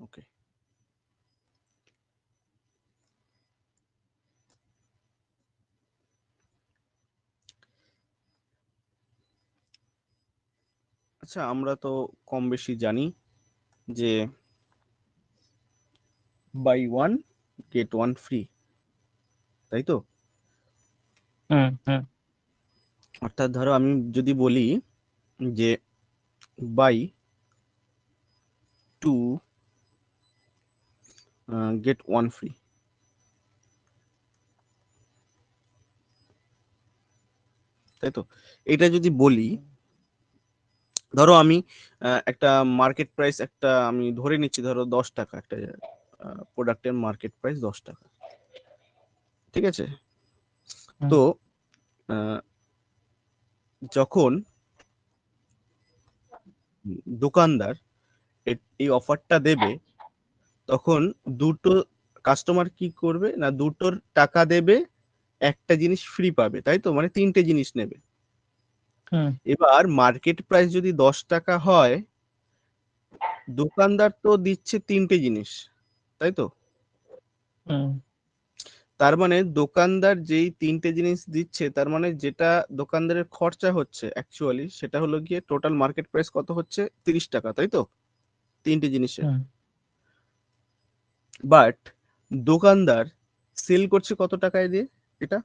ওকে, আচ্ছা আমরা তো কম বেশি জানি যে buy one get one free, তাই তো? হুম হুম অর্থাৎ ধরো আমি যদি বলি যে buy two get one free, তাই তো? এটা যদি বলি, ধরো আমি একটা মার্কেট প্রাইস, একটা আমি ধরে নিচ্ছি ধরো 10 টাকা, একটা প্রোডাক্টের মার্কেট প্রাইস 10 টাকা, ঠিক আছে? হুম তো আহ, যখন দোকানদার এই অফারটা দেবে, তখন দুটো কাস্টমার কি করবে না, দুটোর টাকা দেবে, একটা জিনিস ফ্রি পাবে, তাই তো? মানে তিনটে জিনিস নেবে। হুম এবার মার্কেট প্রাইস যদি 10 টাকা হয়, দোকানদার তো দিচ্ছে তিনটে জিনিস, তাই তো? হুম তার মানে দোকানদার যেই তিনটে জিনিস দিচ্ছে, তার মানে যেটা দোকানদারের খরচা হচ্ছে অ্যাকচুয়ালি, সেটা হলো গিয়ে টোটাল মার্কেট প্রাইস কত হচ্ছে, 30 টাকা, তাই তো? তিনটে জিনিসের। হুম বাট দোকানদার সেল করছে কত টাকায় দিয়ে এটা?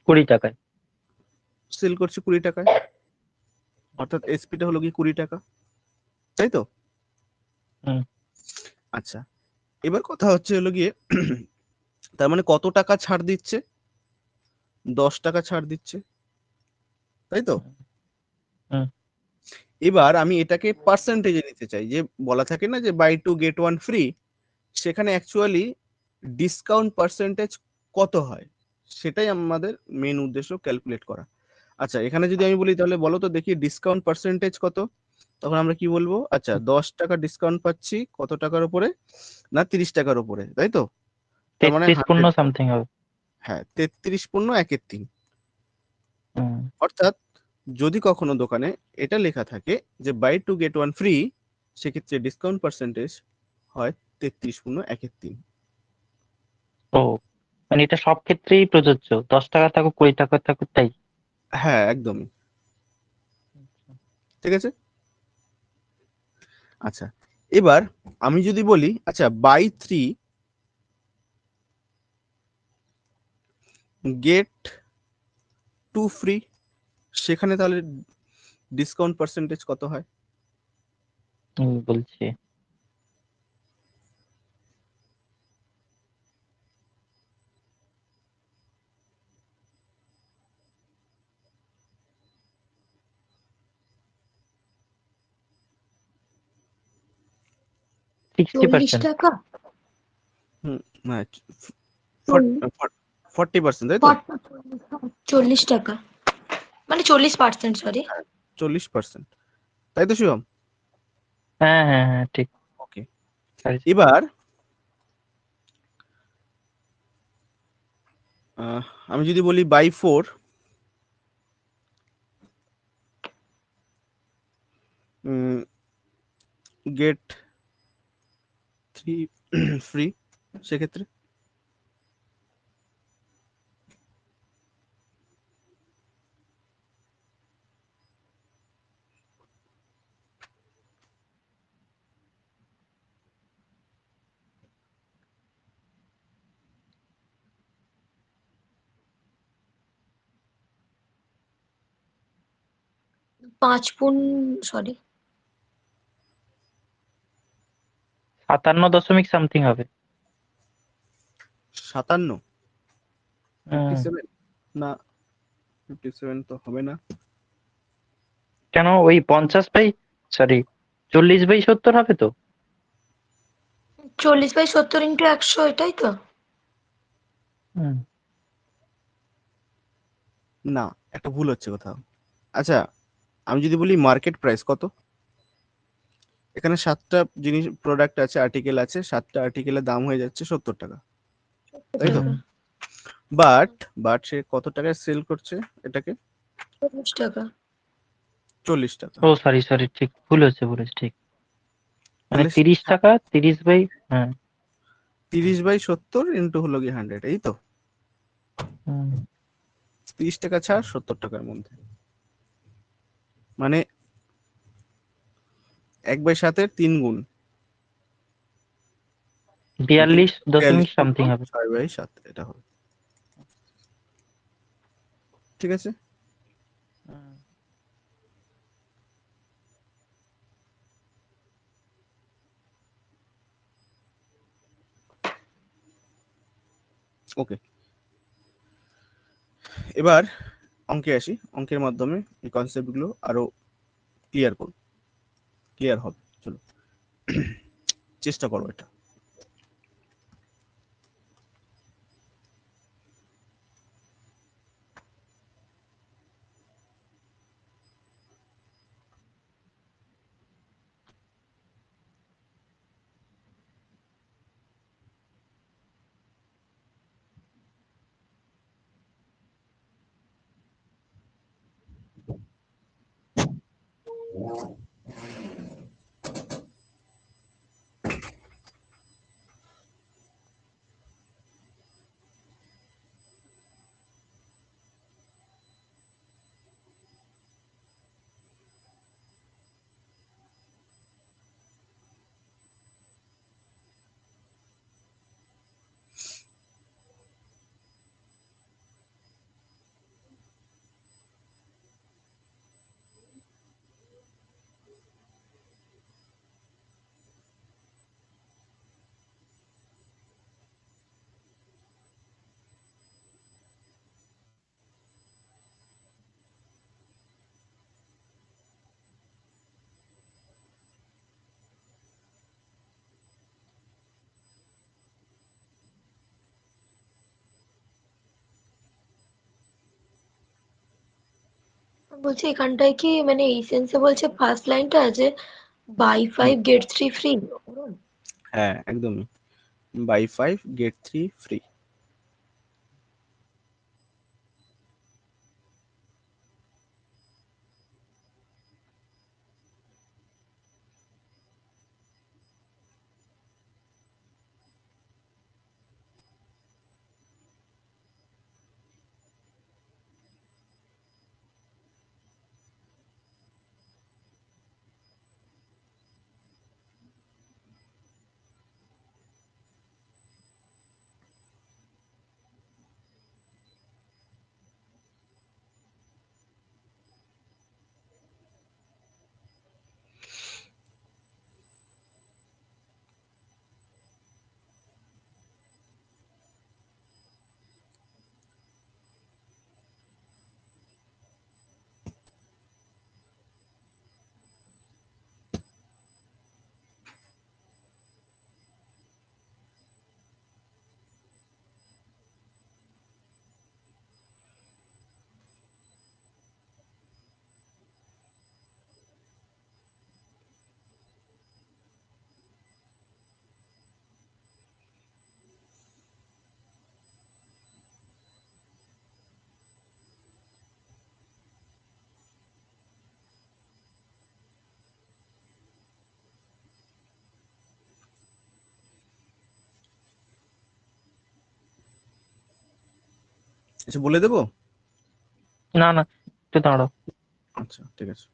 20 টাকায়। সেল করছে 20 টাকায়, অর্থাৎ এসপিটা হলো কি 20 টাকা, তাই তো? হুম আচ্ছা, এবার কথা হচ্ছে হলো গিয়ে তার মানে কত টাকা ছাড় দিচ্ছে? 10 টাকা ছাড় দিচ্ছে, তাই তো? হুম এবার আমি এটাকে পার্সেন্টেজে নিতে চাই, যে বলা থাকে না যে buy two get one free, সেখানে অ্যাকচুয়ালি ডিসকাউন্ট পার্সেন্টেজ কত হয়, সেটাই আমাদের মেন উদ্দেশ্য, ক্যালকুলেট করা। আচ্ছা, এখানে যদি আমি বলি তাহলে বলো তো দেখি ডিসকাউন্ট পার্সেন্টেজ কত, তখন আমরা কি বলবো? আচ্ছা, 10 টাকা ডিসকাউন্ট পাচ্ছি কত টাকার উপরে, না 30 টাকার উপরে, তাই তো? তার মানে 33 পূর্ণ 100, সামথিং হবে। হ্যাঁ 33 পূর্ণ 1/3। হুম অর্থাৎ যদি কখনো দোকানে এটা লেখা থাকে যে buy two get one free, সেক্ষেত্রে ডিসকাউন্ট পার্সেন্টেজ হয় 33 পূর্ণ 1/3। ও, মানে এটা সব ক্ষেত্রেই প্রযোজ্য, 10 টাকা থাকুক 20 টাকা থাকুক তাই? হ্যাঁ একদমই, ঠিক আছে। আচ্ছা, এবার আমি যদি বলি আচ্ছা buy three get two free, সেখানে তাহলে ডিসকাউন্ট পার্সেন্টেজ কত হয়? বলছি 40 60%। টাকা হুম, হ্যাঁ, চল- 40%, তাই তো? 40 টাকা মানে 40%, সরি। 40%, তাই তো শিবম? হ্যাঁ হ্যাঁ হ্যাঁ ঠিক। ওকে, Sorry. এবার আমি যদি বলি buy four get three free, সেক্ষেত্রে 5 গুণ, সরি। 57 সামথিং হবে। 57, ফিফটি হুম সেভেন না, 57 তো হবে না। কেন, ওই 50/, সরি 40/70 হবে তো? 40/70 × 100, এটাই তো। হুম না, একটা ভুল হচ্ছে কোথাও। আচ্ছা, আমি যদি বলি মার্কেট প্রাইস কত, এখানে 7টা জিনিস প্রোডাক্ট আছে, আর্টিকেল আছে, 7টা আর্টিকেলের দাম হয়ে যাচ্ছে 70 টাকা, তাই তো? হুম 70 টাকা। বাট বাট সে কত টাকায় সেল করছে এটাকে? 40 টাকা। 40 টাকা। ও সরি ঠিক ভুল হচ্ছে ঠিক। মানে তাহলে 30 টাকা 30 বাই হ্যাঁ 30/70 ইন্টু হলো কি 100, এই তো। হুম। 30 টাকা ছাড় 70 টাকার মধ্যে, মানে 1/7 3 গুণ 42 সামথিং হবে। 6/7 এটা হবে, ঠিক আছে। হুম। ওকে, এবার অঙ্কে আসি। অঙ্কের মাধ্যমে এই কনসেপ্ট গুলো আরো ক্লিয়ার হবে। চলো চেষ্টা করো এটা। বলছি এখানটায় কি মানে এই সেন্সে বলছে ফার্স্ট লাইনটা আছে বাই 5 গেট 3 ফ্রি। হ্যাঁ একদমই, বাই 5 গেট 3 ফ্রি। আচ্ছা বলে দেবো। না একটু দাঁড়াও। আচ্ছা ঠিক আছে।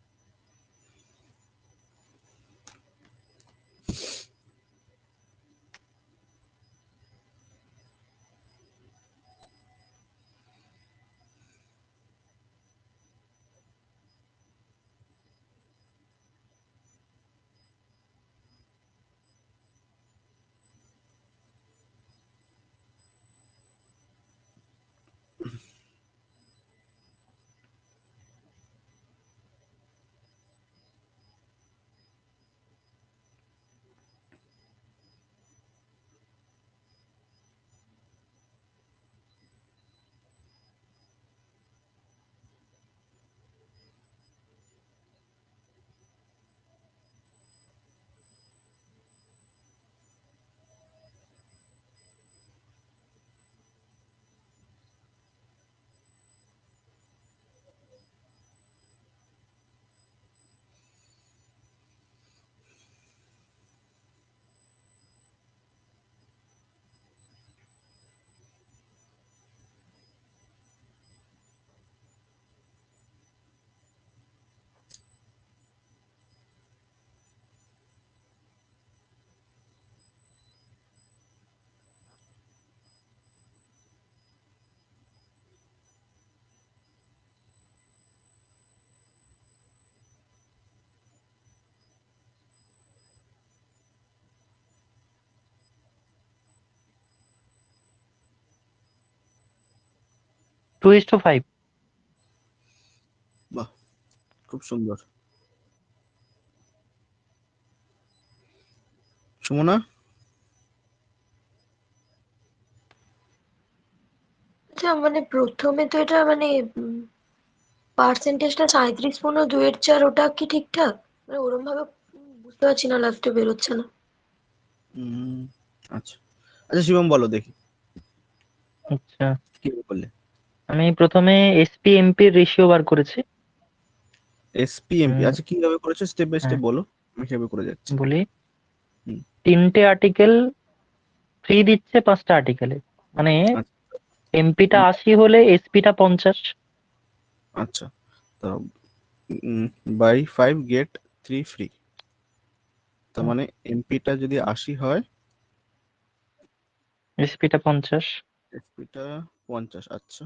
2:5। বাহ, খুব সুন্দর। সুমনা? আচ্ছা মানে প্রথমে তো এটা মানে পার্সেন্টেজটা 37.2 ওটা কি ঠিকঠাক? মানে ওরম ভাবে বুঝতে পারছি না, লাস্টে বেরোচ্ছে না। উম, আচ্ছা আচ্ছা, শিবম বলো দেখি আচ্ছা, কি বললে। আমি প্রথমে এসপি-এমপি এর রেশিও বার করেছি। এসপিএমপি, উম, আচ্ছা কিভাবে করেছো স্টেপ বাই হ্যাঁ, স্টেপ বলো, আমি সেভাবে করে যাচ্ছি। বলি। হুম, 3টে আর্টিকেল ফ্রি দিচ্ছে 5টা আর্টিকেলে, মানে আচ্ছা এমপিটা 80 হলে এসপিটা 50। আচ্ছা, তো বাই 5 গেট 3 ফ্রি, তার মানে এমপিটা যদি 80 হয়, এসপিটা 50। এসপিটা 50। আচ্ছা,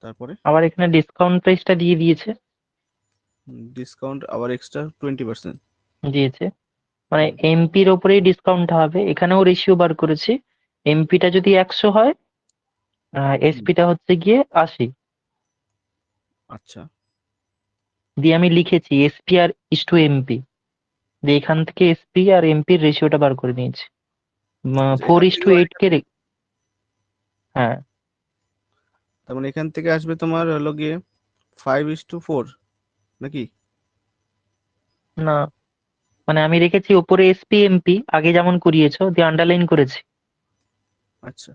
তারপরে আবার এখানে ডিসকাউন্ট প্রাইসটা দিয়ে দিয়েছে। ডিসকাউন্ট আবার এক্সট্রা 20%। দিয়েছে মানে এমপির ওপরেই ডিসকাউন্টটা হবে। এখানেও রেশিও বার করেছি। এমপিটা যদি 100 হয়, এসপিটা হচ্ছে গিয়ে 80। আচ্ছা, দিয়ে আমি লিখেছি SP R is to MP, দিয়ে এখান থেকে এসপি আর এমপির রেশিওটা বার করে নিয়েছি। আচ্ছা, এখান থেকে 4:8 কে হ্যাঁ। তার মানে এখান থেকে আসবে তোমার হলো গিয়ে 5:4 নাকি? না, মানে আমি রেখেছি ওপরে এসপি এমপি আগে যেমন করিয়েছো, দিয়ে আন্ডারলাইন করেছি। আচ্ছা,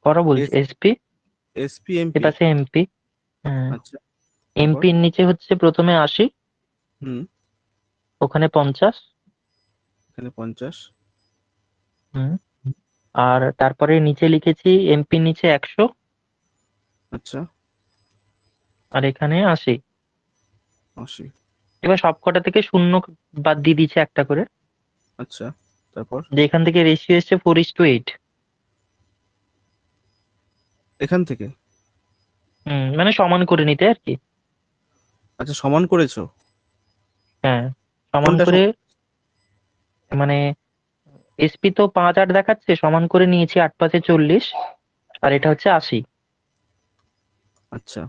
করো বলছি এসপি, এসপিএমপি। এপাশে এমপি। হ্যাঁ, আচ্ছা, তারপর? এমপির নিচে হচ্ছে প্রথমে 80, হুম, ওখানে 50। এখানে 50। হুম, আর তারপরে নিচে লিখেছি এমপির নিচে 100, আচ্ছা, আর এখানে 80। 80। এবার সবকটা থেকে শূন্য বাদ দিয়ে দিচ্ছে একটা করে, আচ্ছা, তারপর? যে এখান থেকে রেশিও এসছে 4:8। এখান থেকে? মানে সমান করে নিতে আর কি। আচ্ছা, সমান করেছো? হ্যাঁ, সমান কোনটা করে, মানে এসপি তো 5-8 দেখাচ্ছে, সমান করে নিয়েছি 8×5=40, আর এটা হচ্ছে 80। আচ্ছা,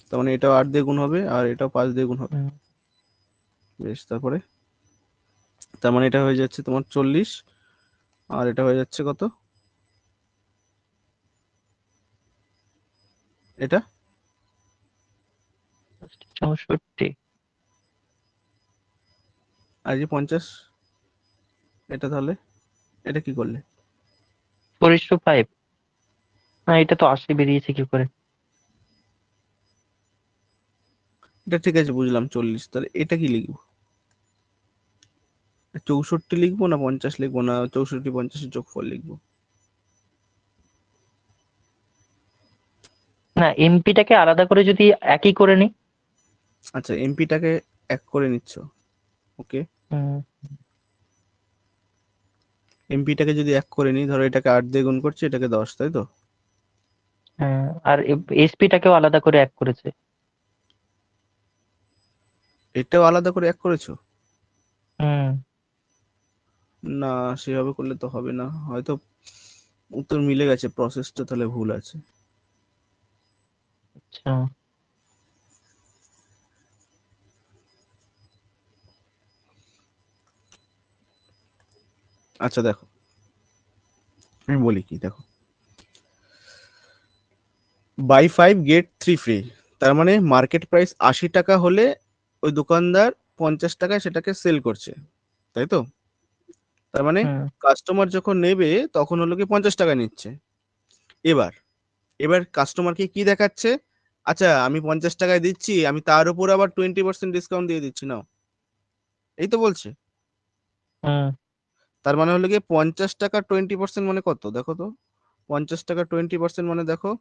তার মানে এটাও 8 দিয়ে গুণ হবে আর এটাও 5 দিয়ে গুণ হবে। হুম, বেশ, তারপরে? তার মানে এটা হয়ে যাচ্ছে তোমার 40, আর এটা হয়ে যাচ্ছে কত? এটা 64। আর এই যে 50, এটা তাহলে এটা কি করলে? 4:5। না, এটা তো 80 বেরিয়েছে কি করে? এটা ঠিক আছে, বুঝলাম 40, তাহলে এটা কি লিখবো? 64 লিখবো না 50 লিখবো, না 64 50 যোগফল লিখবো? না, এমপিটাকে আলাদা করে যদি একই করে নিই। আচ্ছা, এমপিটাকে এক করে নিচ্ছ, ওকে। হুম, এমপিটাকে যদি এক করে নিই, ধরো এটাকে 8 দিয়ে গুণ করছি, এটাকে 10, তাই তো? হ্যাঁ, আর এসপিটাকেও আলাদা করে এক করেছে। এটাও আলাদা করে এক করেছো? হুম, না, সেভাবে করলে তো হবে না, হয়তো উত্তর মিলে গেছে, প্রসেসটা তাহলে ভুল আছে। আচ্ছা। আচ্ছা দেখো, আমি বলি কি, দেখো, বাই 5 গেট 3 ফ্রি, তার মানে মার্কেট প্রাইস 80 টাকা হলে ওই দোকানদার 50 টাকায় সেটাকে সেল করছে, তাই তো? তার মানে হুম, কাস্টমার যখন নেবে তখন হলো কি 50 টাকা নিচ্ছে। এবার এবার কাস্টমারকে কি দেখাচ্ছে? আচ্ছা, আমি 50 টাকায় দিচ্ছি, আমি তার উপর আবার 20% ডিসকাউন্ট দিয়ে দিচ্ছি, নাও। এই তো বলছে। হুম, তার মানে হলো গিয়ে 50 টাকা 20% মানে কত দেখো তো? 50 টাকা 20% মানে দেখো,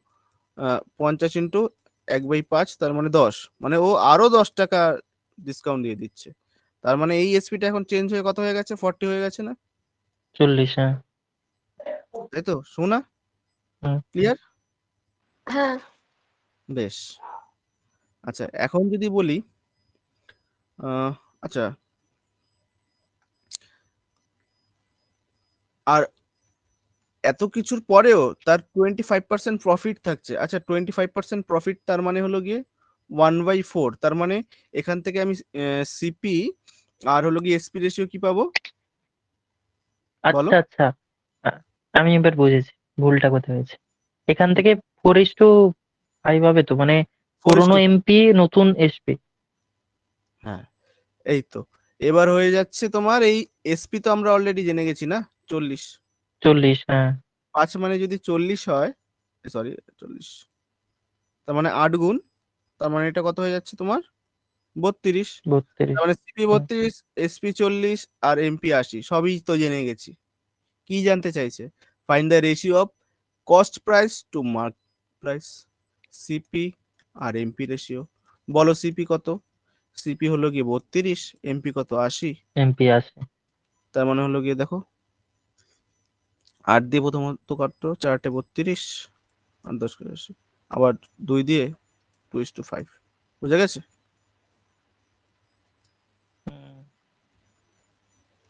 50 × 1/5, তার মানে 10, মানে ও আরো 10 টাকা ডিসকাউন্ট দিয়ে দিচ্ছে। তার মানে এই এসপিটা এখন চেঞ্জ হয়ে কত হয়ে গেছে? 40 হয়ে গেছে না? 40। হ্যাঁ। তাই তো, শোনা? হুম, ক্লিয়ার? হ্যাঁ। বেশ। আচ্ছা, এখন যদি বলি, আচ্ছা, আর এত কিছুর পরেও তার 25% প্রফিট থাকছে। আচ্ছা, 25% প্রফিট তার মানে হলো গিয়ে 1/4, তার মানে এখান থেকে আমি সিপি আর হলো গিয়ে এসপি রেশিও কি পাবো বলো? আচ্ছা আচ্ছা, আ- আমি এবার বুঝেছি ভুলটা কোথায় হয়েছে। এখান থেকে 4:5 হবে তো, মানে 4 is পুরোনো to এমপি নতুন এসপি। হ্যাঁ, এই তো। এবার হয়ে যাচ্ছে তোমার এই এসপি তো আমরা অলরেডি জেনে গেছি না, 40। 40, হ্যাঁ। 5 মানে যদি 40 হয়, সরি 40, তার মানে 8 গুণ, তার মানে এটা কত হয়ে যাচ্ছে তোমার 32। 32। তার মানে সিপি হুম, 32, এসপি 40 আর এমপি 80, সবই তো জেনে গেছি। কি জানতে চাইছে? Find the ratio of cost price to market price, CP আর এমপি রেশিও। বলো সিপি কত? সিপি হলো গিয়ে 32, এমপি কত 80। এমপি আছে। তার মানে হলো গিয়ে দেখো 8 দিয়ে প্রথমত কাটতো, 4টে 32 আর 10 করে 80, আবার 2 দিয়ে 2:5। বুঝা গেছে হুম,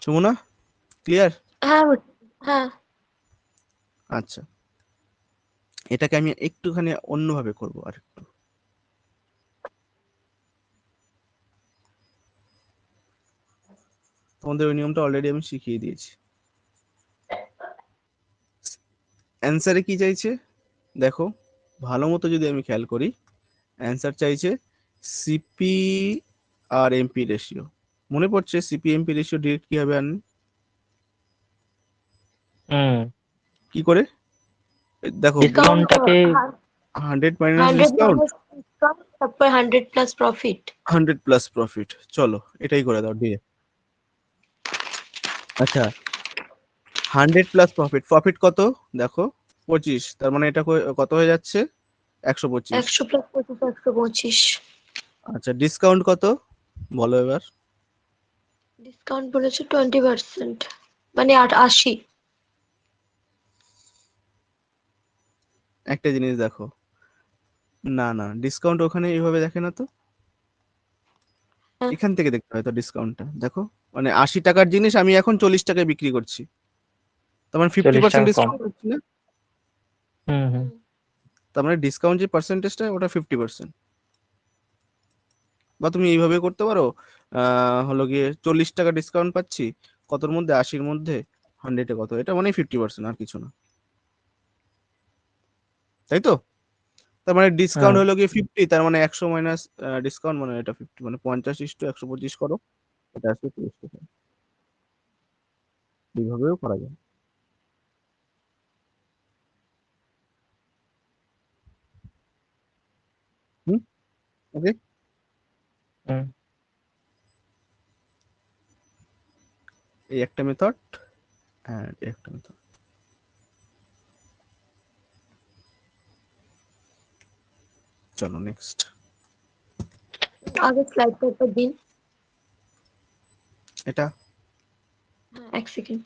সুমনা? ক্লিয়ার? হ্যাঁ হ্যাঁ। আচ্ছা, এটাকে আমি একটুখানি অন্যভাবে করবো আর একটু। তোমাদের ওই নিয়মটা অলরেডি আমি শিখিয়ে দিয়েছি। অ্যান্সারে কি চাইছে দেখো, ভালো মতো যদি আমি খেয়াল করি, অ্যান্সার চাইছে সিপি আর এমপি রেশিও। মনে পড়ছে সিপি এমপি রেশিও ডিরেক্ট কিভাবে আনেন? হুম। কি করে? দেখো discount, 100 minus 100 discount, minus discount, তারপর 100 প্লাস প্রফিট। 100 plus profit. চলো এটাই করে দাও দিয়ে। আচ্ছা, 100 প্লাস প্রফিট, প্রফিট কত দেখো 25, তার মানে এটা কত হয়ে যাচ্ছে 125। 100 প্লাস 25, 125। আচ্ছা, ডিসকাউন্ট কত বলো এবার? ডিসকাউন্ট বলেছে 20%, মানে 80। একটা জিনিস দেখো, না না, ডিসকাউন্ট ওখানে এইভাবে দেখে না তো, হ্যাঁ, এখান থেকে দেখতে হয় তো ডিসকাউন্টটা দেখো। মানে 80 টাকার জিনিস আমি এখন 40 টাকায় বিক্রি করছি, তার মানে 40 টাকা 50% কম। ডিসকাউন্ট হচ্ছে না? হুম হুম। হুম। তার মানে ডিসকাউন্ট যে পার্সেন্টেজটা ওটা 50%। বা তুমি এইভাবে করতে পারো, হলো গিয়ে 40 টাকা ডিসকাউন্ট পাচ্ছি, কতর মধ্যে 80-র মধ্যে 100-এ কত, এটা মানে 50%, আর কিছু না, তাই তো? তার মানে ডিসকাউন্ট হ্যাঁ, হলো গিয়ে 50, তার মানে 100 মাইনাস ডিসকাউন্ট, মানে এটা 50, মানে 50:125 করো, এটা আসবে 30 টাকা। এইভাবেও করা যায়। হুম, ওকে। হুম। এই একটা মেথড, হ্যাঁ এই একটা মেথড। চলো নেক্সট। আগে স্লাইডটা একবার দিন। এটা হ্যাঁ, এক সেকেন্ড।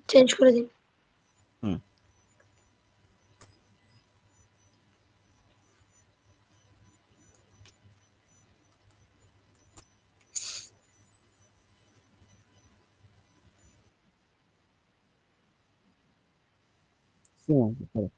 চেঞ্জ করে দিন। হুম, same আছে, করো।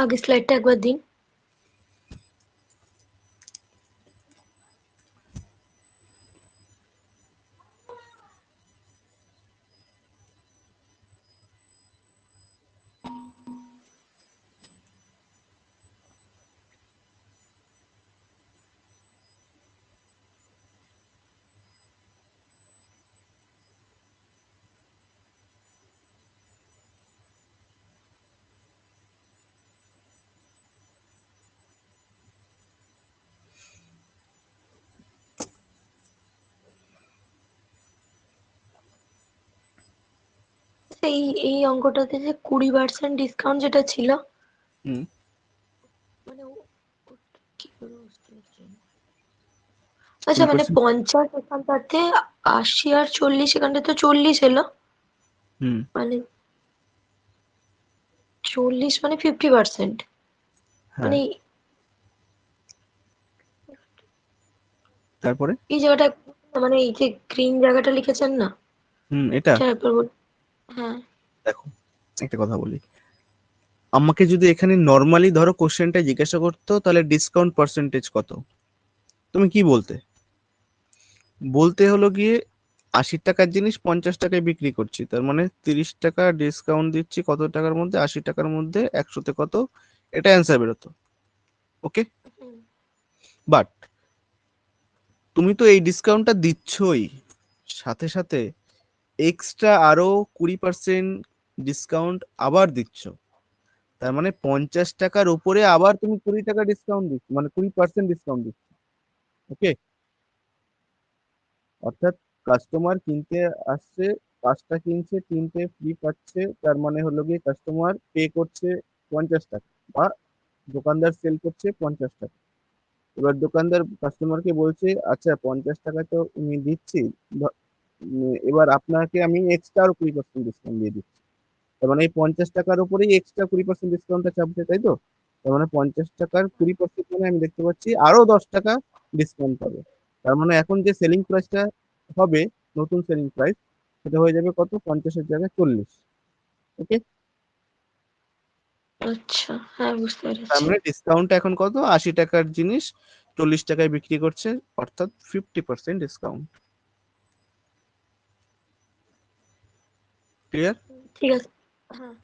আগের স্লাইডটা একবার দিন। এই এই অঙ্কটাতে যে 20% ডিসকাউন্ট যেটা ছিল, হুম মানে কি করে বুঝতে পারছি না। আচ্ছা, মানে 20%। 50 এখানটাতে, 80 আর 40 এখানটাতে 40 এলো, হুম মানে 40 মানে 50%, হ্যাঁ, মানে তারপরে এই জায়গাটা, মানে এই যে গ্রিন জায়গাটা লিখেছেন না, এটা এটা একবার বল। হ্যাঁ। দেখো, একটা কথা বলি। আমাকে যদি এখানে নর্মালি ধরো কোশ্চেনটা জিজ্ঞাসা করতো তাহলে ডিসকাউন্ট পার্সেন্টেজ কত, তুমি কি বলতে? বলতে হলো গিয়ে 80 টাকার জিনিস 50 টাকায় বিক্রি করছি, তার মানে 30 টাকা ডিসকাউন্ট দিচ্ছি কত টাকার মধ্যে, 80 টাকার মধ্যে, 100-তে কত, এটা অ্যান্সার বেরোতো। ওকে, হুম, বাট তুমি তো এই ডিসকাউন্টটা দিচ্ছই, সাথে সাথে এক্সট্রা আরো 20% ডিসকাউন্ট আবার দিচ্ছ, তার মানে 50 টাকার উপরে আবার তুমি 20 টাকা ডিসকাউন্ট দিচ্ছ, মানে 20% ডিসকাউন্ট দিচ্ছ। ওকে, অর্থাৎ কাস্টমার কিনতে আসছে, 5টা কিনছে, 3টে ফ্রি পাচ্ছে, তার মানে হলো গিয়ে কাস্টমার পে করছে 50 টাকা, বা দোকানদার সেল করছে 50 টাকা। এবার দোকানদার কাস্টমারকে বলছে আচ্ছা 50 টাকা তো আমি দিচ্ছি, এবার আপনাকে আমি এক্সট্রা আরো 20% ডিসকাউন্ট দিয়ে দিচ্ছি, তার মানে এই 50 টাকার উপরেই এক্সট্রা 20% ডিসকাউন্টটা চাপছে, তাই তো? তার মানে 50 টাকার 20% মানে আমি দেখতে পাচ্ছি আরো 10 টাকা ডিসকাউন্ট পাবে, তার মানে এখন যে সেলিং প্রাইসটা হবে, নতুন সেলিং প্রাইস, সেটা হয়ে যাবে কত, 50-এর জায়গায় 40। ওকে, আচ্ছা, হ্যাঁ বুঝতে তার পেরেছি। মানে ডিসকাউন্ট এখন কত, 80 টাকার জিনিস 40 টাকায় বিক্রি করছে, অর্থাৎ 50% ডিসকাউন্ট। ক্লিয়ার? ঠিক আছে। হ্যাঁ।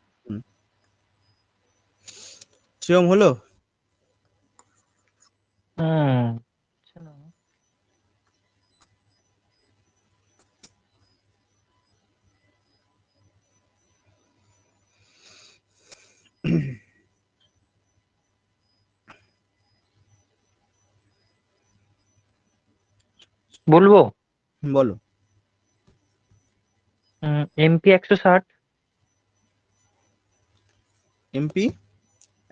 শিওম হলো? হুম। বলবো। বলো। এমপি 160, এমপি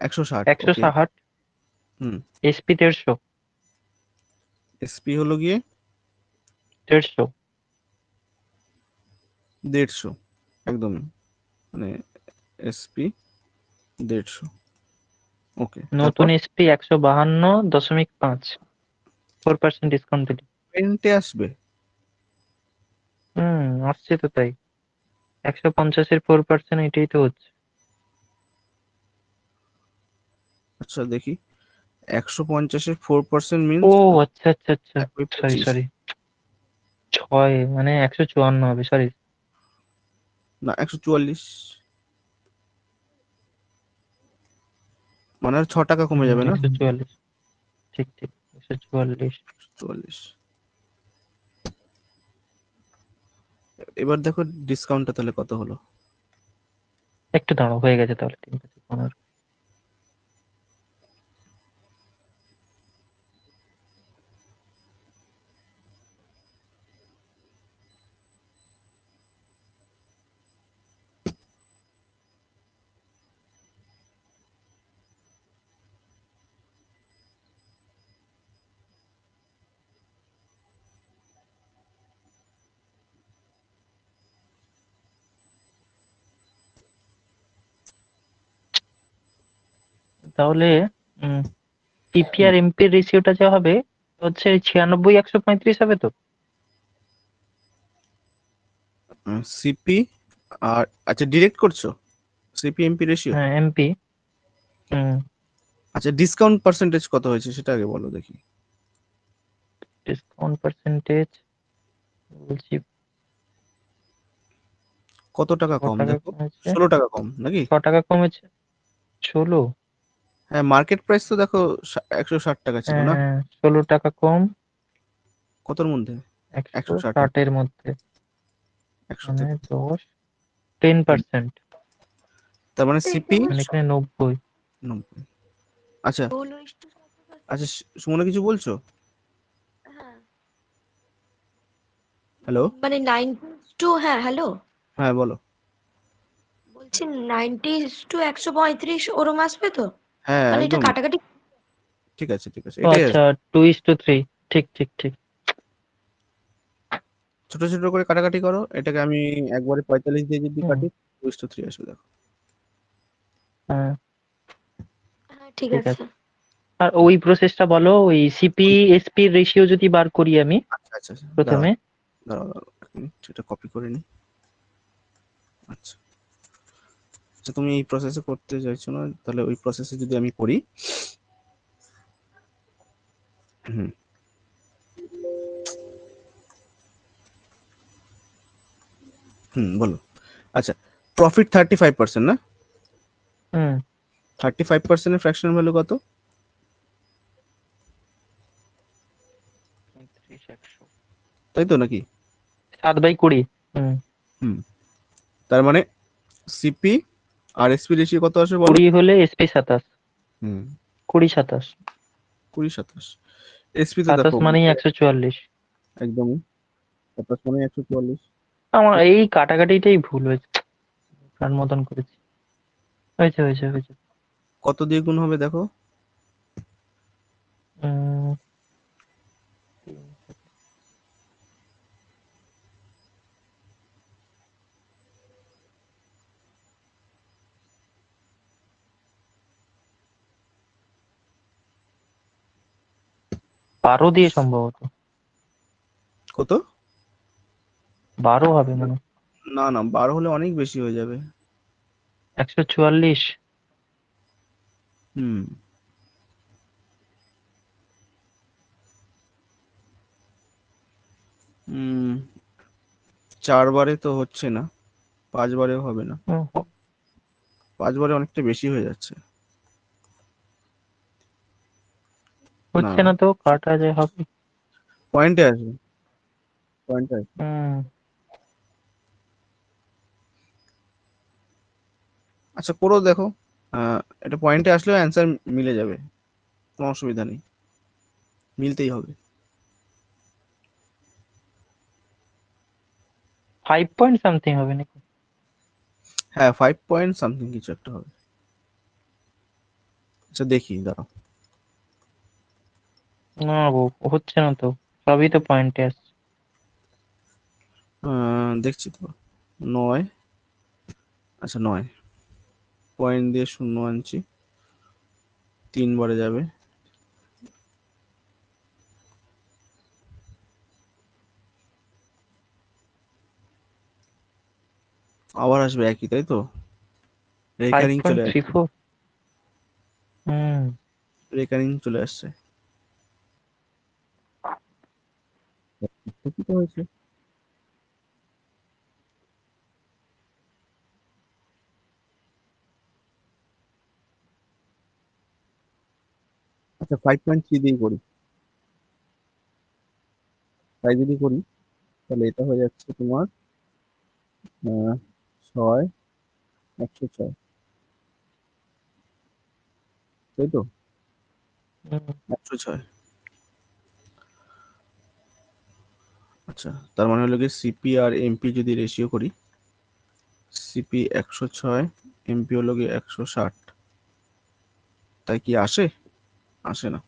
160, একশো ওকে। ষাট হুম, এসপি 150, এসপি হলো গিয়ে 150। 150, একদম, মানে এসপি 150। ওকে, নতুন তারপর এসপি 152.5, 4% ডিসকাউন্ট দিলে। পেন্টে আসবে। আসছে তো তাই। 150-এর 4%, এটাই তো হচ্ছে। আচ্ছা দেখি, 150-এর 4% ও মিনস আচ্ছা আচ্ছা আচ্ছা, সরি 25, সরি, 6 মানে 154 হবে, সরি। না 144, মানে আর 6 টাকা কমে যাবে না। 144, ঠিক ঠিক, 144। 44, এবার দেখো ডিসকাউন্টটা তাহলে কত হলো। একটু দাঁড়াও, হয়ে গেছে তাহলে, ঠিক আছে 15। তাহলে পিপি আর এমপি এর রেশিওটা যা হবে হচ্ছে 96-135 হবে তো। সিপি আর, আচ্ছা ডিরেক্ট করছো, সিপি এমপি রেশিও। হ্যাঁ এমপি, হুম, আচ্ছা, ডিসকাউন্ট পার্সেন্টেজ কত হয়েছে সেটা আগে বলো দেখি। ডিসকাউন্ট পার্সেন্টেজ বলছি কত টাকা কম টাকা দেখো? কমেছে, 16 টাকা কম নাকি? 6 টাকা কমেছে। 16? হ্যাঁ, মার্কেট প্রাইস তো দেখো 160 টাকা ছিল না? হ্যাঁ, 16 টাকা কম, কতর মধ্যে? 160 160 এর মধ্যে, 100 মানে থেকে। 10, 10%, তার মানে এই সিপি তোমার মানে এখানে 90। 90। আচ্ছা 16:7%। আচ্ছা, সুমনা কিছু বলছো? হ্যাঁ, হ্যালো? মানে 90 হ্যাঁ হ্যালো, হ্যাঁ বলো। বলছি 90:135 ওরম আসবে তো? হ্যাঁ মানে এটা একদম কাটাকাটি। ঠিক আছে, ঠিক আছে, ও এটাই আচ্ছা, আসবে। 2:3, ঠিক ঠিক ঠিক। ছোট ছোট করে কাটাকাটি করো, এটাকে আমি একবারে 45 দিয়ে যদি হুম, কাটি 2:3 আসবে দেখো। হ্যাঁ, হ্যাঁ ঠিক ঠিক আছে। আছে। আর ওই প্রসেসটা বলো, ওই সিপি এসপি রেশিও যদি বার করি আমি আচ্ছা আচ্ছা আচ্ছা, দাঁড়াও প্রথমে। দাঁড়াও দাঁড়াও, এক মিনিট এটা কপি করে নিই। আচ্ছা আচ্ছা, তুমি এই প্রসেসে করতে চাইছো না, তাহলে ওই প্রসেসে যদি আমি করি। হুম হুম বলো। আচ্ছা, প্রফিট 35% না? হুম, 35%-এর ফ্র্যাকশনাল ভ্যালু কত? 35, 100, তাই তো নাকি? 7/20। হুম, হুম, তার মানে সিপি আর এসপি রেশিও কত আসবে বলো? 20 হলে এসপি 27, হুম, 20, 27, 20-27। এসপি তো 27 দেখো মানেই 144। একদমই 27 মানে 144। আমার এই কাটাকাটিটাই ভুল হয়েছে, তার মতন করেছি। হয়েছে হয়েছে হয়েছে। কত দিয়ে গুণ হবে দেখো? উম, 12 দিয়ে সম্ভবত, কত? 12 হবে মানে। না না, 12 হলে অনেক বেশি হয়ে যাবে। 144। হুম হুম 4 বারে তো হচ্ছে না, 5 বারেও হবে না। 5 বারে অনেকটা বেশি হয়ে যাচ্ছে। না, হচ্ছে না তো, কাটা যায় হবে। পয়েন্টে আসবে, পয়েন্টে আসবে। হুম, আচ্ছা করো দেখো, এটা পয়েন্টে আসলেও অ্যান্সার মিলে যাবে, কোনো অসুবিধা নেই, মিলতেই হবে। 5 পয়েন্ট সামথিং হবে নাকি? হ্যাঁ, 5 পয়েন্ট সামথিং কিছু একটা হবে। আচ্ছা দেখি দাঁড়াও। না গো, হচ্ছে না তো, সবই তো পয়েন্টে আসছে। দেখছি তো। 9, আচ্ছা 9 পয়েন্ট দিয়ে শূন্য আনছি, 3 বারে যাবে। আবার আসবে একই, তাই তো? ফাইভ রেকারিং পয়েন্ট চলে থ্রি আসছে, ফোর হুম, রেকারিং চলে আসছে। ঠিকই তো হয়েছে। আচ্ছা 5.3 দিয়ে করি, তাই যদি করি তাহলে এটা হয়ে যাচ্ছে তোমার 6, 106, তাই তো? হুম, 106। আচ্ছা, তার মানে হলো কি সিপি আর এমপি যদি রেশিও করি, সিপি 106, এমপি হলো কি 160, তাই কি আসে? আসে না।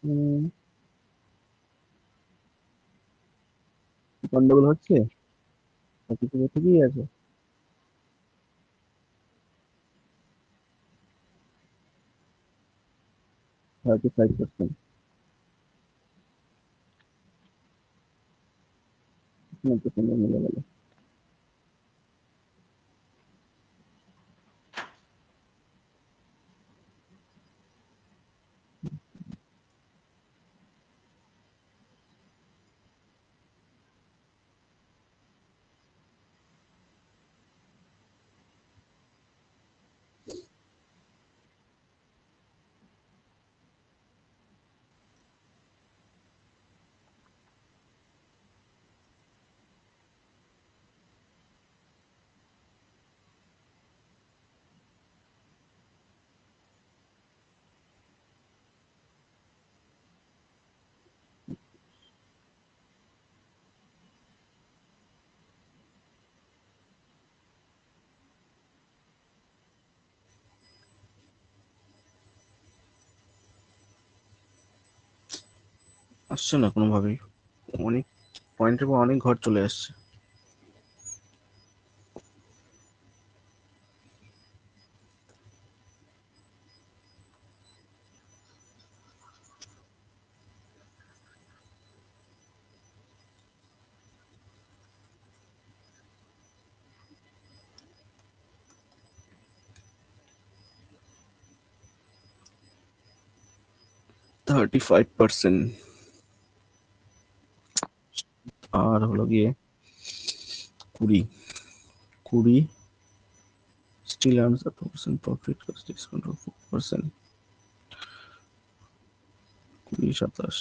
উম, গন্ডগোল হচ্ছে, না কিছু ঠিকই আছে? 35%। মিলে গেল। আসছে না কোনোভাবেই, অনেক পয়েন্টের পর অনেক ঘর চলে আসছে। $35 আর হলো গিয়ে 20 still earns 4% profit, cost discount 4%, 20 27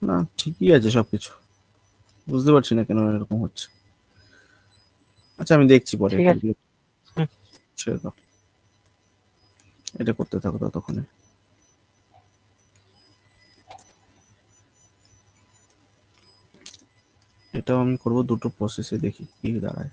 না, ঠিকই আছে সবকিছু, বুঝতে পারছি না কেন এরকম হচ্ছে। আচ্ছা আমি দেখছি পরে, ঠিক আছে। হুম। ছেড়ে দাও, এটা করতে থাকো ততক্ষণে। এটাও আমি করবো, দুটো প্রসেসে দেখি কি দাঁড়ায়।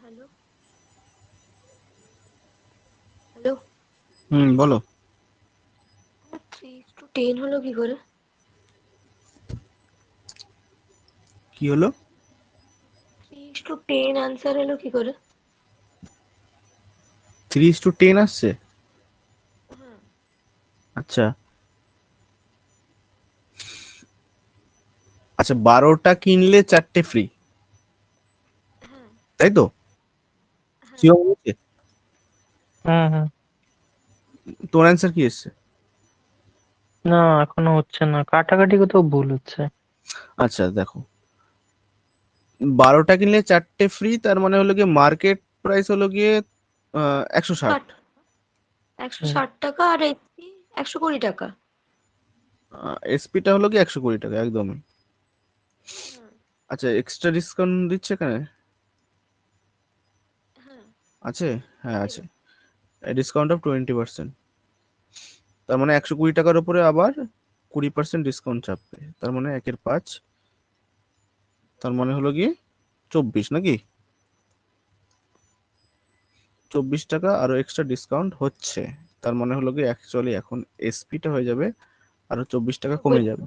হ্যালো হ্যালো বলো। 3:10 হলো কি করে? কি হলো? 3:10 আনসার এলো কি করে? 3:10 আসছে? হ্যাঁ আচ্ছা আচ্ছা, 12টা কিনলে 4টে ফ্রি, হ্যাঁ তাই তো? হ্যাঁ শিওর বলছে? হুম হুম। তোর অ্যান্সার কি এসছে? না, এখনো হচ্ছে না, কাটাকাটি কোথাও ভুল হচ্ছে। আচ্ছা দেখো, 12টা কিনলে 4টে ফ্রি, তার মানে হলো গিয়ে মার্কেট প্রাইস হলো গিয়ে 160। 60 হুম 160 টাকা আর এইচপি 120 টাকা। এসপিটা হলো গিয়ে 120 টাকা একদমই। হুম, আচ্ছা, এক্সট্রা ডিসকাউন্ট দিচ্ছে এখানে? হ্যাঁ আছে? হ্যাঁ আছে, দেবে। Discount of 20%। তার মানে 120 টাকার উপরে আবার 20% ডিসকাউন্ট চাপবে, তার মানে 1/5, তার মানে হলো গিয়ে 24 নাকি? 24 টাকা আরো এক্সট্রা ডিসকাউন্ট হচ্ছে, তার মানে হলো গিয়ে অ্যাকচুয়ালি এখন এসপিটা হয়ে যাবে আরো 24 টাকা 90 কমে যাবে,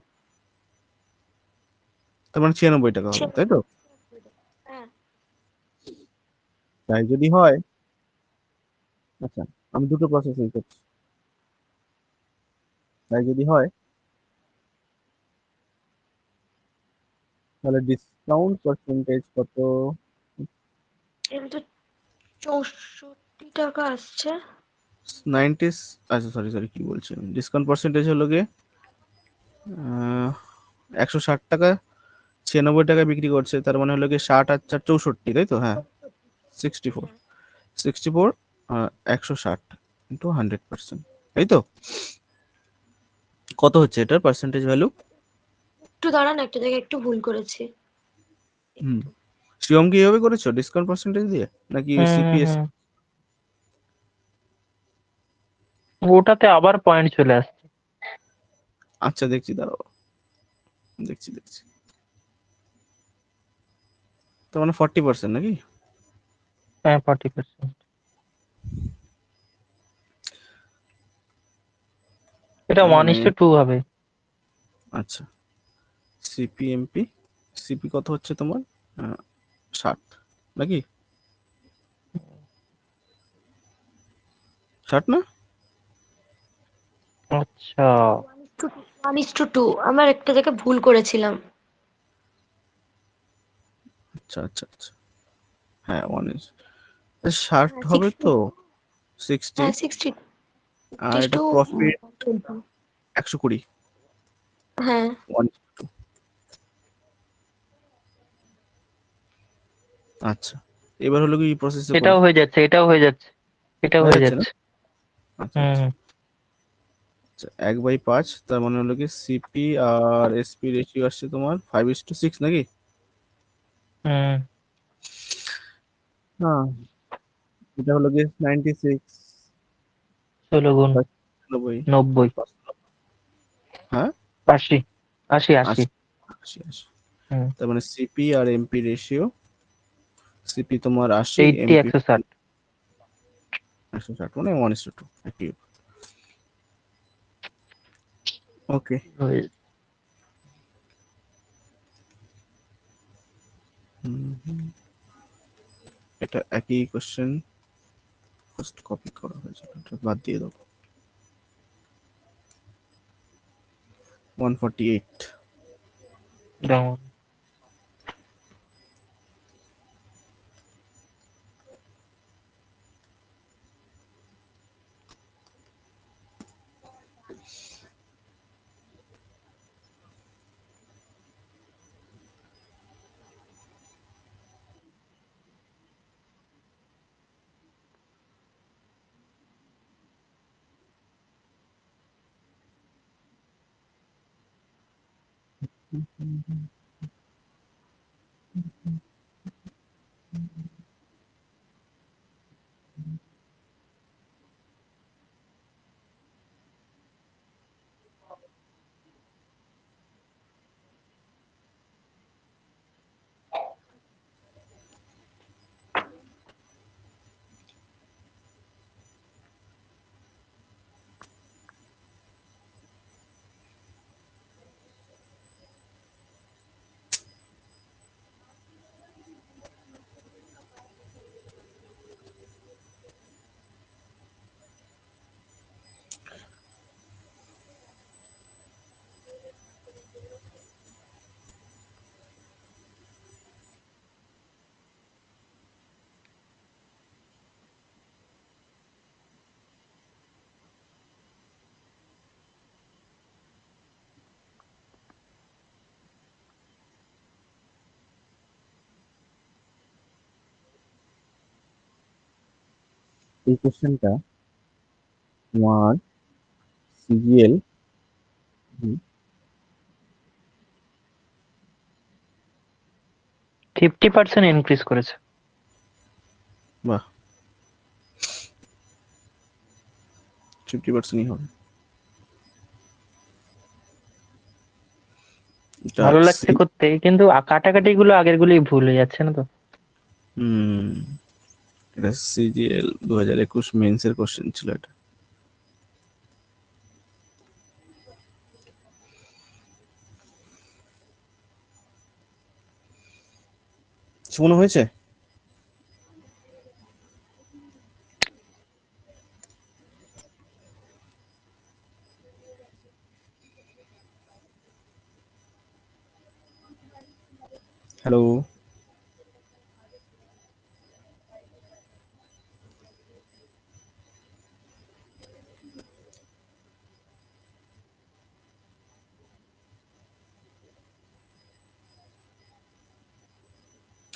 তার মানে 96 টাকা হবে, তাই তো? হ্যাঁ তাই যদি হয়, আচ্ছা আমি দুটো প্রসেসিং করছি, তাই যদি হয় তাহলে ডিসকাউন্ট পার্সেন্টেজ কত? এটা তো 64 টাকা আসছে। 90, আচ্ছা সরি সরি, কি বলছি, ডিসকাউন্ট পার্সেন্টেজ হলো গিয়ে 160 টাকা, 96 টাকা বিক্রি করছে, তার মানে হলো গিয়ে 60 আর 4 64, তাই তো? হ্যাঁ, 64, হ্যাঁ 64, 160 ইন্টু 100%, তাই তো? কত হচ্ছে এটার পার্সেন্টেজ ভ্যালু? একটু দাঁড়ান, একটা জায়গায় একটু ভুল করেছি। হুম, একটু শিওম কি এইভাবে করেছো ডিসকাউন্ট পার্সেন্টেজ দিয়ে, নাকি হুম হুম সিপিএস? হুম। ওটাতে আবার পয়েন্ট চলে আসছে। আচ্ছা দেখছি, দাঁড়াও, দেখছি দেখছি, তার মানে 40% নাকি? হ্যাঁ 40%। এটা তার ওয়ান মানে ইস টু টু হবে। আচ্ছা, সিপিএমপি, সিপি কত হচ্ছে তোমার? 60 নাকি? 60 না? আচ্ছা। 1:2 আমার একটা জায়গায় ভুল করেছিলাম। আচ্ছা আচ্ছা আচ্ছা, হ্যাঁ 60 হ্যাঁ হবে 60 তো, 60, হ্যাঁ 60 আর এটা টু প্রফিট 120, হ্যাঁ 1:2। আচ্ছা, এবার হলো কি প্রসেসে করি, এটাও হয়ে যাচ্ছে, এটাও হয়ে যাচ্ছে, এটাও হয়ে হয়ে যাচ্ছে না? যাচ্ছে। আচ্ছা হুম আচ্ছা হুম আচ্ছা, 1/5, তার মানে হলো কি সিপি আর এসপি রেশিও আসছে তোমার 5:6 নাকি? হুম। হ্যাঁ, এটা হলো কি 96, 16 গুণ 90, 90, হ্যাঁ 80, 80 80। 80, 80 80, হুম। তার মানে সিপি আর এমপি রেশিও, সিপি তোমার 80, 80 এমপি 160। 160, মানে 1:2 একই। ওকে, হয়ে- এটা একই কোশ্চেন, ফার্স্ট কপি করা হয়েছে, এটা বাদ দিয়ে দাও। 148, যেমন এই কোশ্চেনটা তোমার সিজিএল 50% ইনক্রিজ করেছে। বাহ 50%ই হবে এটা ভালো লাগছে করতে, কিন্তু কাটাকাটি গুলো আগের গুলোই ভুল হয়ে যাচ্ছে না তো। এটা সিজিএল 2021 মেন্স এর কোশ্চেন ছিল এটা। মনে হয়েছে? হ্যালো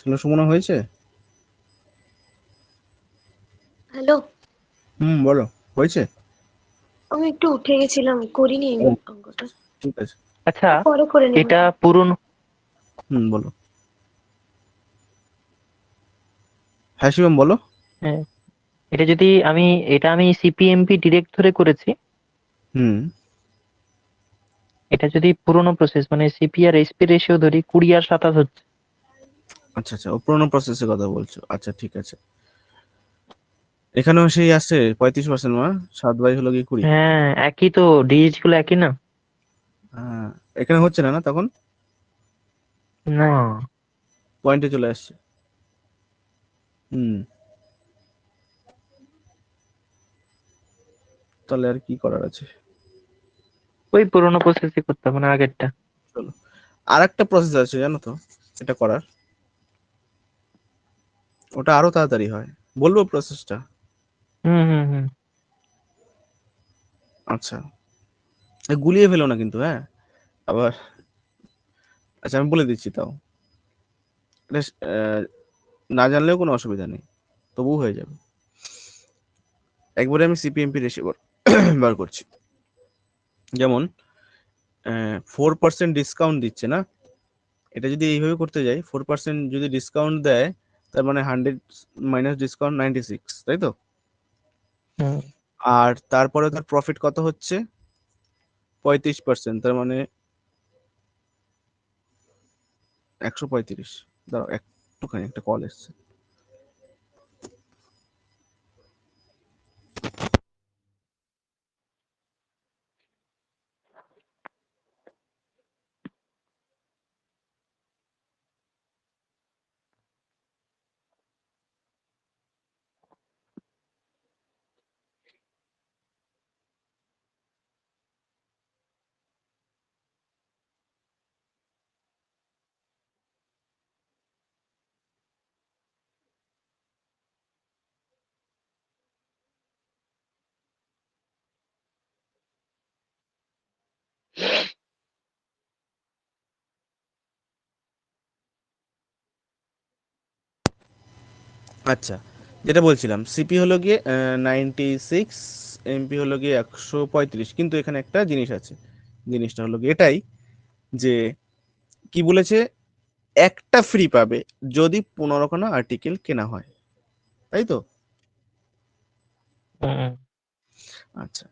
হ্যালো সুমনা হয়েছে? হ্যালো, বলো হয়েছে? আমি একটু উঠে গেছিলাম, করিনি এই অঙ্কটা। ঠিক আছে আচ্ছা, পরে করে নেবো। এটা পুরনো, বলো। হ্যাঁ শিবম বলো। হ্যাঁ, এটা আমি সিপিএমপি ডিরেক্ট ধরে করেছি। হুম এটা যদি পুরোনো প্রসেস মানে সিপি আর এসপি রেশিও ধরি, 20 আর 27 হচ্ছে। আচ্ছা আচ্ছা ও পুরোনো প্রসেসের কথা বলছো, আচ্ছা ঠিক আছে। এখানেও সেই আসছে 35% মা 7 বাই হলো কি 20। হ্যাঁ, একই তো, ডিজিট গুলো একই না। হ্যাঁ এখানে হচ্ছে না না তখন না, পয়েন্টে চলে আসছে। তাহলে আর কি করার আছে? ওই পুরোনো প্রসেসই করতে হবে না, আগেরটা। চলো আর একটা প্রসেস আছে জানো তো এটা করার, ওটা আরো তাড়াতাড়ি হয়, বলবো প্রসেসটা? হুম হুম হুম। আচ্ছা গুলিয়ে ফেলো না কিন্তু, হ্যাঁ আবার। আচ্ছা আমি বলে দিচ্ছি তাও, এটা না জানলেও কোনো অসুবিধা নেই, তবুও হয়ে যাবে। একবারে আমি সিপিএমপি রেশিও বার করছি। যেমন 4% ডিসকাউন্ট দিচ্ছে না, এটা যদি এইভাবে করতে যাই 4% যদি ডিসকাউন্ট দেয়, তার মানে 100 মাইনাস ডিসকাউন্ট 96, তাই তো? হুম। আর তারপরে তার প্রফিট কত হচ্ছে? 35%, তার মানে 135। দাঁড়াও একটুখানি, একটা কল এসছে। আচ্ছা যেটা বলছিলাম, সিপি হলো গিয়ে 96, এমপি হলো গিয়ে 135, কিন্তু এখানে একটা জিনিস আছে, জিনিসটা হলো গিয়ে এটাই যে কি বলেছে, একটা ফ্রি পাবে যদি 15খানা আর্টিকেল কেনা হয়, তাই তো? হুম। আচ্ছা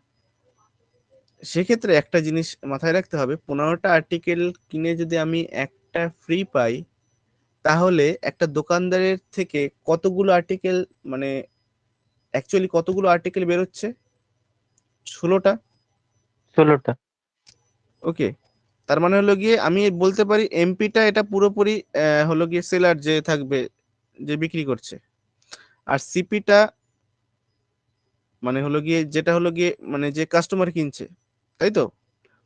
সেক্ষেত্রে একটা জিনিস মাথায় রাখতে হবে, 15টা আর্টিকেল কিনে যদি আমি একটা ফ্রি পাই, তাহলে একটা দোকানদারের থেকে কতগুলো আর্টিকেল, মানে অ্যাকচুয়ালি কতগুলো আর্টিকেল বেরোচ্ছে? 16টা। 16টা। ওকে, তার মানে হলো গিয়ে আমি বলতে পারি এমপিটা এটা পুরোপুরি হলো গিয়ে সেলার যে থাকবে, যে বিক্রি করছে। আর সিপিটা মানে হলো গিয়ে যেটা হলো গিয়ে মানে যে কাস্টমার কিনছে, তাই তো?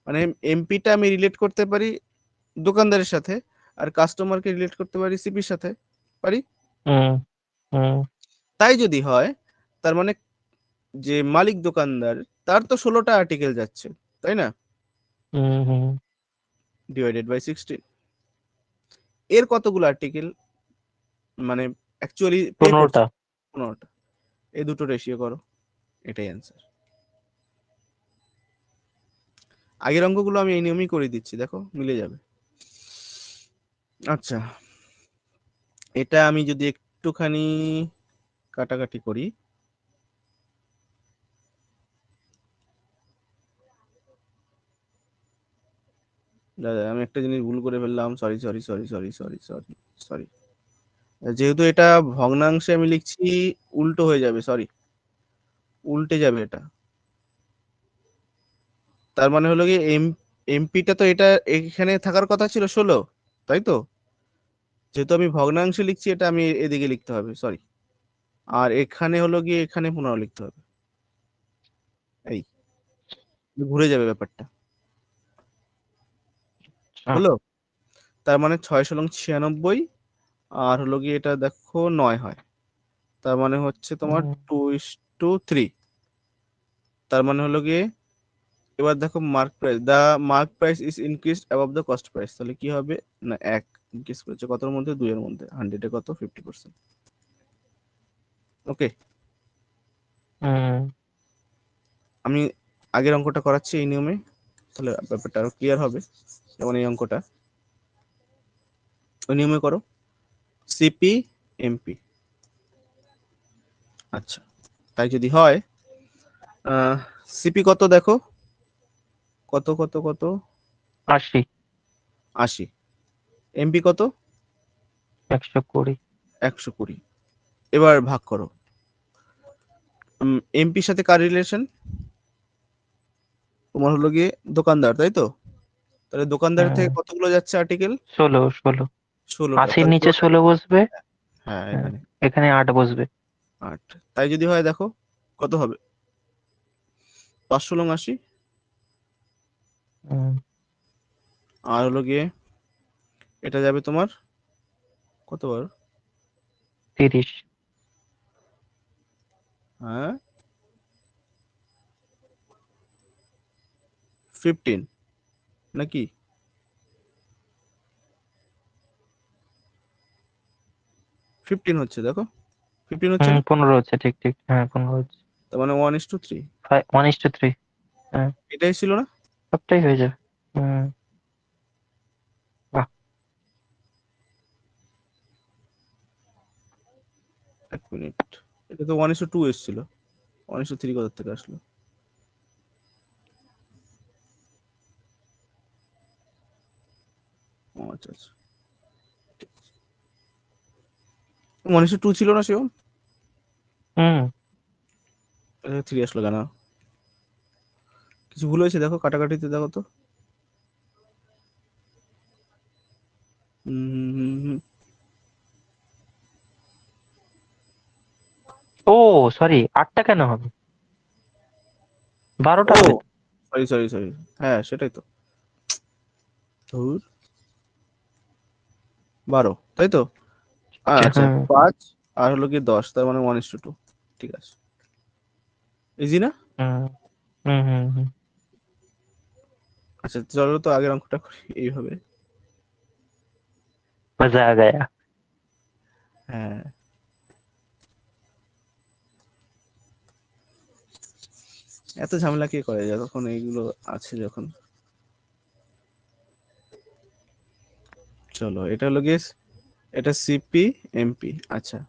মানে এমপিটা আমি রিলেট করতে পারি দোকানদারের সাথে, আর কাস্টমারকে রিলেট করতে পারি সিপির সাথে, পারি? হুম হুম তাই যদি হয়, তার মানে যে মালিক দোকানদার, তার তো 16টা আর্টিকেল যাচ্ছে, তাই না? হুম হুম। ডিভাইডেড বাই 16, এর কতগুলো আর্টিকেল মানে অ্যাকচুয়ালি পে করছে? 15টা। 15টা। এই দুটো রেশিও করো, এটাই অ্যান্সার। আগের অঙ্কগুলো আমি এই নিয়মেই করে দিচ্ছি, দেখো মিলে যাবে। আচ্ছা, এটা আমি যদি একটুখানি কাটাকাটি করি, দাদা আমি একটা জিনিস ভুল করে ফেললাম, sorry sorry sorry sorry sorry sorry sorry. যেহেতু এটা ভগ্নাংশে আমি লিখছি, উল্টো হয়ে যাবে, সরি, উল্টে যাবে এটা। তার মানে হলো কি এমপিটা তো এটা এখানে থাকার কথা ছিল 16, তাই তো? যেহেতু আমি ভগ্নাংশে লিখছি, এটা আমি এদিকে লিখতে হবে, সরি। আর এখানে হলো গিয়ে এখানে 15 লিখতে হবে, এই ঘুরে যাবে ব্যাপারটা, আচ্ছা। হলো? তার মানে 6 × 96, আর হলো গিয়ে এটা দেখো 9 হয়, তার মানে হচ্ছে তোমার 2:3। তার মানে হলো গিয়ে, এবার দেখো mark price, the mark price is increased above the cost price, তাহলে কি হবে না, 1 ইনক্রিজ করেছে কতর মধ্যে, 2 এর মধ্যে, 100 এ কত, 50%। ওকে, আমি আগের অঙ্কটা করাচ্ছি এই নিয়মে, তাহলে ব্যাপারটা আরো ক্লিয়ার হবে। যেমন এই অঙ্কটা ওই নিয়মে করো, সিপি এমপি। আচ্ছা, তাই যদি হয়, সিপি কত দেখো, কত কত কত, 80, 80। এমপি কত, 120। 120। এবার ভাগ করো, এমপির সাথে কার রিলেশন, তোমার হলো গিয়ে দোকানদার, তাই তো? তাহলে দোকানদার থেকে কতগুলো যাচ্ছে আর্টিকেল, 16। 16টা, 80-র তাহলে নিচে টোটাল, 16 বসবে। হ্যাঁ হ্যাঁ, এখানে এখানে 8 বসবে। 8। তাই যদি হয় দেখো কত হবে, 5 × 80। হুম, আর হলো গিয়ে এটা যাবে তোমার কতবার, 30। হ্যাঁ 15 নাকি, 15 হচ্ছে, দেখো 15 হচ্ছে না, 15 হচ্ছে, ঠিক ঠিক, হ্যাঁ 15 হচ্ছে। তার মানে 1:3, 1:3। হ্যাঁ, এটাই ছিল না? সবটাই হয়ে যাবে। হুম, বাহ। এক মিনিট, এটা তো 1:2 এসেছিল, 1:3 কোথা থেকে আসলো? ও আচ্ছা আচ্ছা, 1:2 ছিল না সেও, হুম, 3 আসলো কেন? কিছু ভুল হয়েছে দেখো, কাটাকাটিতে দেখো তো। হুম হুম হুম হুম। ও সরি, 8টা কেন হবে, 12টা ও হবে তো। সরি সরি সরি, হ্যাঁ সেটাই তো, ধুর, 12, তাই তো? আচ্ছা, হ্যাঁ, 5 আর হলো কি 10, তার মানে 1:2, ঠিক আছে, ইজি না? হুম হুম হুম হুম। আচ্ছা চলো তো আগের অঙ্কটা করি এইভাবে। মজা আ গায়া। হ্যাঁ, এত ঝামেলা কে করে যখন এইগুলো আছে যখন। চলো এটা হলো গিয়ে, এটা সিপি এমপি। আচ্ছা,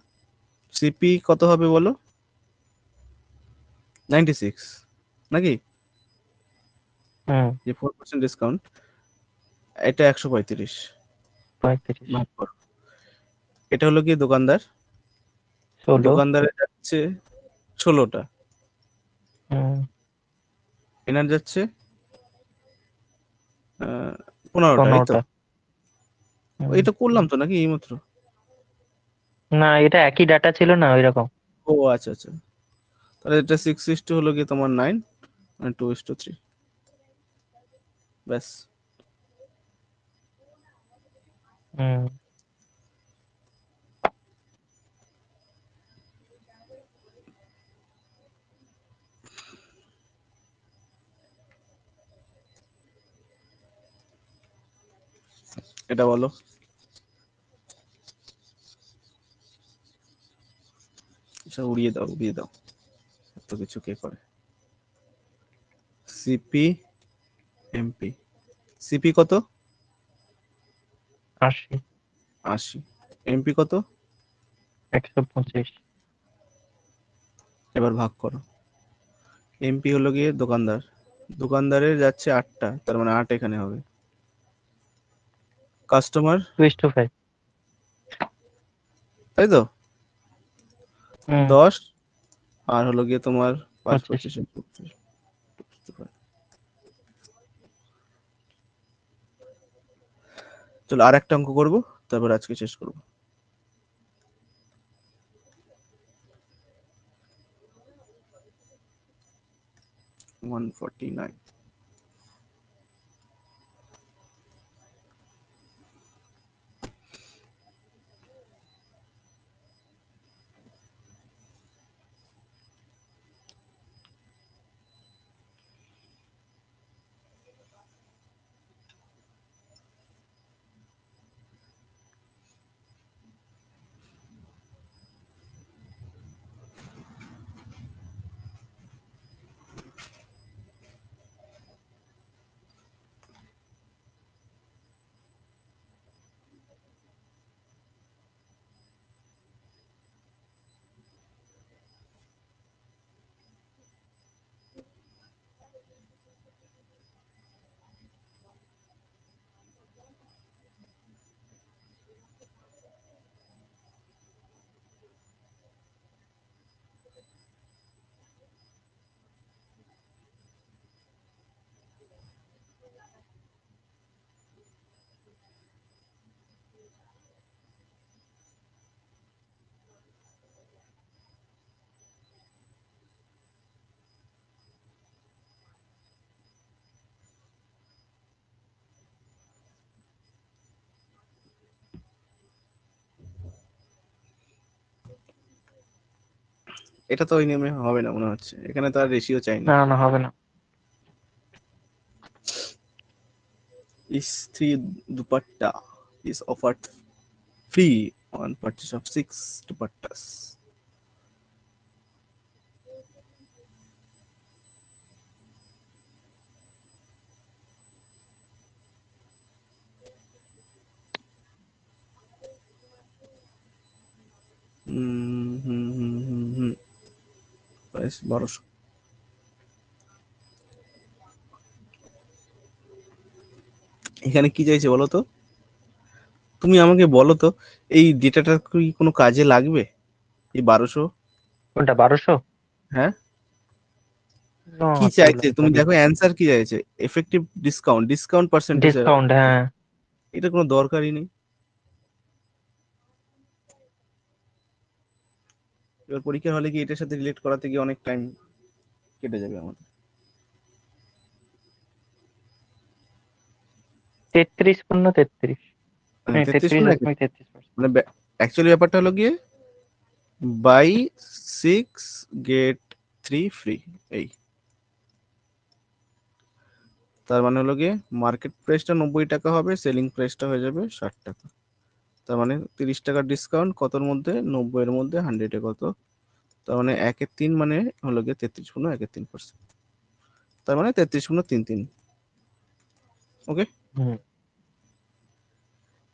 সিপি কত হবে বলো, 96 নাকি, হুম, যে 4% ডিসকাউন্ট, এটা 135, 35। ভাগ করো। এটা হলো কি দোকানদার, 16। দোকানদারে যাচ্ছে 16টা, হুম, এনার যাচ্ছে 15টা, এই তো? 15টা। হুম। এটা করলাম তো নাকি এইমাত্র? না, এটা একই ডাটা ছিল না ওইরকম। ও আচ্ছা আচ্ছা, তাহলে এটা 6 হলো গিয়ে তোমার 9, মানে 2:3, ব্যাস। হুম, এটা বলো, আচ্ছা উড়িয়ে দাও এত কিছু কে করে। সিপি এমপি, সিপি কত? 80, 80, এমপি কত? 125। এবার ভাগ করো। এমপি হলো গিয়ে দোকানদারের যাচ্ছে 8টা, তার মানে 8 এখানে হবে। কাস্টমার 2:5। তাই তো, হুম, 10 আর হলো গিয়ে তোমার 5 25। 25 চলো আর একটা অঙ্ক করবো, তারপর আজকে শেষ করবো। ওয়ান 49। এটা তো ওই নিয়মে হবে না মনে হচ্ছে, এখানে তো আর রেশিও চাই না। না হবে না। ইস্ত্রি dupatta is offered free on purchase of 6 dupattas. Price 1200। এখানে কি চাইছে বলো তো, তুমি আমাকে বলো তো, এই ডেটাটা কি কোনো কাজে লাগবে এই 1200? কোনটা 1200? হ্যাঁ, না, কি কেউ চাইছে তুমি লাগাবে দেখো, অ্যান্সার কি চাইছে, এফেক্টিভ ডিসকাউন্ট পার্সেন্টেজ। ডিসকাউন্ট, হ্যাঁ। এটা কোনো দরকারই নেই। এবার পরীক্ষার হলে কি এটার সাথে রিলেট করাতে গিয়ে অনেক টাইম কেটে যাবে আমাদের। 33.33, 33 33.33%। মানে অ্যাকচুয়ালি ব্যাপারটা হলো গিয়ে বাই 6 গেট 3 ফ্রি, এই তার মানে হলো গিয়ে মার্কেট প্রাইসটা 90 টাকা হবে, সেলিং প্রাইসটা হয়ে যাবে 60 টাকা। তার মানে 30 টাকার ডিসকাউন্ট কতর মধ্যে, 90 এর মধ্যে 100 এ কত, তার মানে 1/3 মানে হলো গিয়ে 33.13%, তার মানে 33.33। ওকে, হুম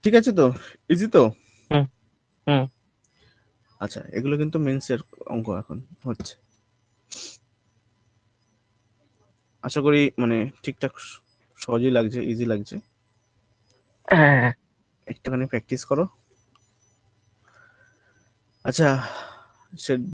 ঠিক আছে তো, ইজি তো। হুম হুম আচ্ছা এগুলো কিন্তু মেন্সের অঙ্ক এখন হচ্ছে, আশা করি মানে ঠিকঠাক সহজই লাগছে, ইজি লাগছে। হ্যাঁ। একটুখানি প্র্যাকটিস করো। আচ্ছা সে